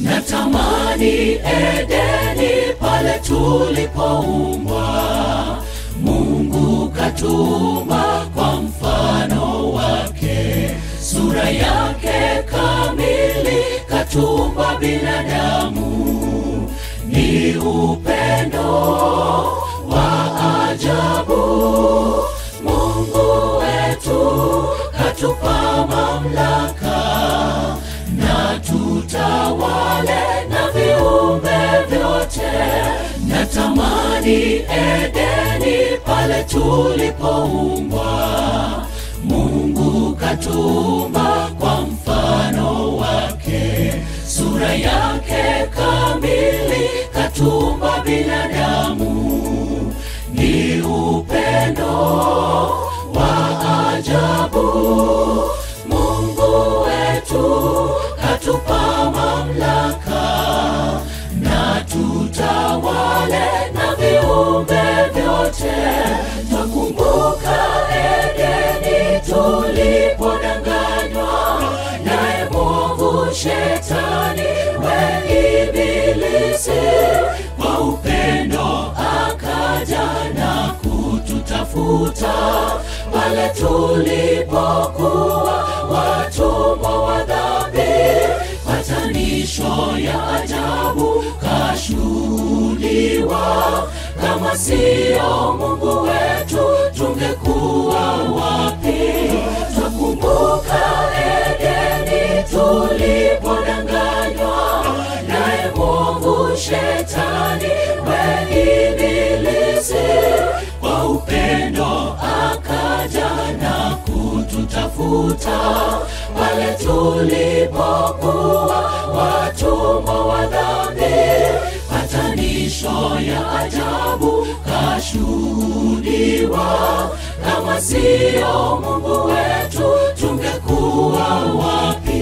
Natamani Edeni pale tulipoumbwa, Mungu katuumba kwa mfano wake, sura yake kamili katuumba binadamu. Ni upendo wa ajabu, Mungu wetu katupa mamlaka, na tutawale na viumbe vyote. Natamani Edeni pale tulipoumbwa, Mungu katuumba kwa mfano wake, sura yake kamili katuumba binadamu. Ni upendo wa ajabu, Mungu wetu katupa mamlaka, na tutawale na viumbe vyote. Twakumbuka Edeni tulipodanganywa naye mwovu Shetani we Ibilisi, kwa upendo akaja na kututafuta pale tulipokuwa watumwa wa dhambi. Patanisho ya ajabu kashuhudiwa, kama siyo Mungu wetu tungekuwa wapi? Twakumbuka Edeni tulipodanganywa naye mwovu Shetani we Ibilisi, kwa upendo akaja na kututafuta pale tulipokuwa watumwa wa dhambi. Patanisho ya ajabu kashuhudiwa, kama siyo Mungu wetu tungekuwa wapi?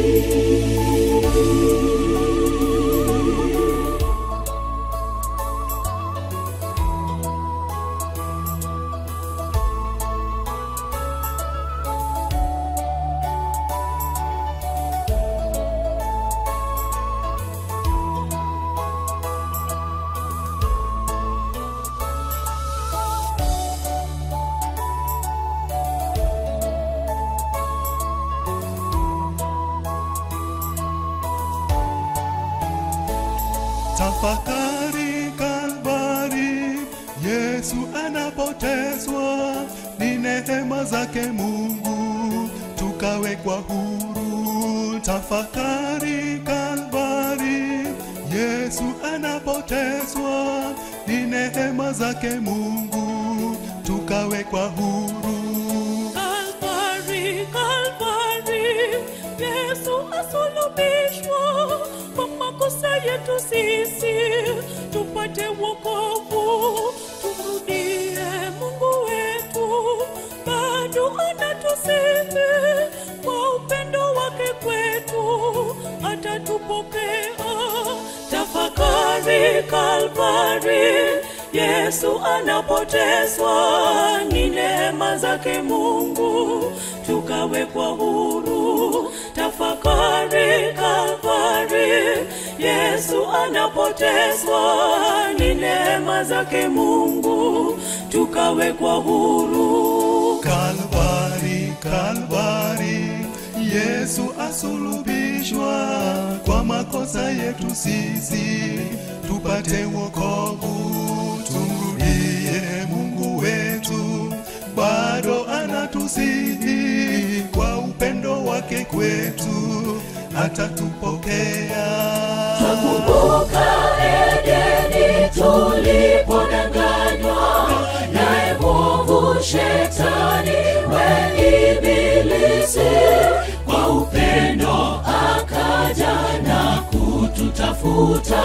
Tafakari Kalvari, Yesu anapoteswa, ni neema zake Mungu tukawekwa huru. Tafakari Kalvari, Yesu anapoteswa, ni neema zake Mungu tukawekwa huru. Kalvari, Kalvari, Yesu asulubishwa kwa makosa yetu sisi, tupate wokovu. Tumrudie Mungu wetu, bado anatusihi, kwa upendo wake kwetu atatupokea. Tafakari Kalvari, Yesu anapoteswa, ni neema zake Mungu tukawekwa huru. Tafakari Kalvari, Yesu anapoteswa, ni neema zake Mungu tukawekwa huru. Kalvari, Kalvari, Yesu asulubishwa kwa makosa yetu sisi, tupate wokovu. Tumrudie Mungu wetu, bado anatusihi, kwa upendo wake kwetu atatupokea. Twakumbuka Edeni tulipodanganywa naye mwovu Shetani we Ibilisi, kwa upendo akaja na kututafuta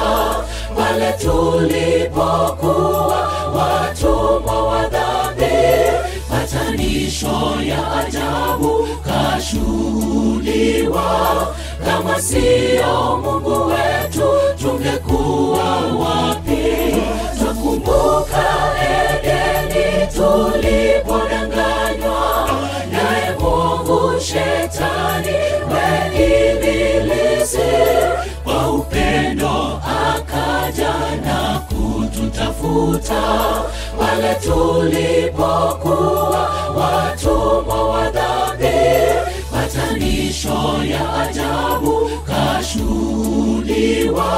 pale tulipokuwa watumwa wa dhambi. Patanisho ya ajabu kashuhudiwa, kama siyo Mungu wetu tungekuwa wapi? Twakumbuka Edeni tulipodanganywa naye mwovu Shetani we Ibilisi, kwa upendo kututafuta pale tulipokuwa watumwa wa dhambi. Patanisho ya ajabu kashuhudiwa,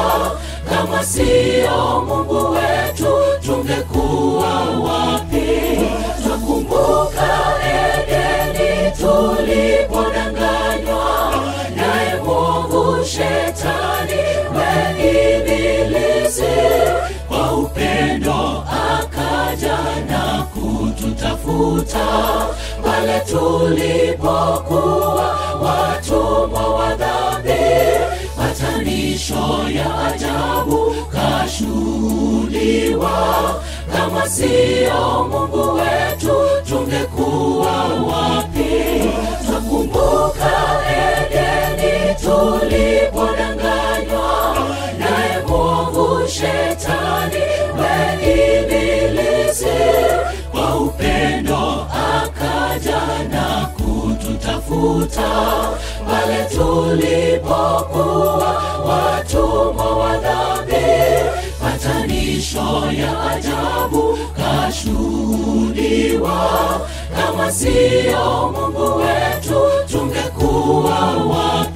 kama sio Mungu wetu tungekuwa wapi? Twakumbuka Edeni tulipodanganywa naye mwovu Shetani wa Ibilisi. Kwa upendo akaja na kututafuta pale tulipokuwa watumwa wa dhambi. Patanisho ya ajabu kashuhudiwa, kama sio Mungu wetu tungekuwa wapi? Twakumbuka Edeni tulipodanganywa naye mwovu Shetani wa Ibilisi. Kwa upendo akaja na kututafuta pale tulipokuwa watumwa wa dhambi. Patanisho ya ajabu kashuhudiwa, kama sio Mungu wetu tungekuwa wapi?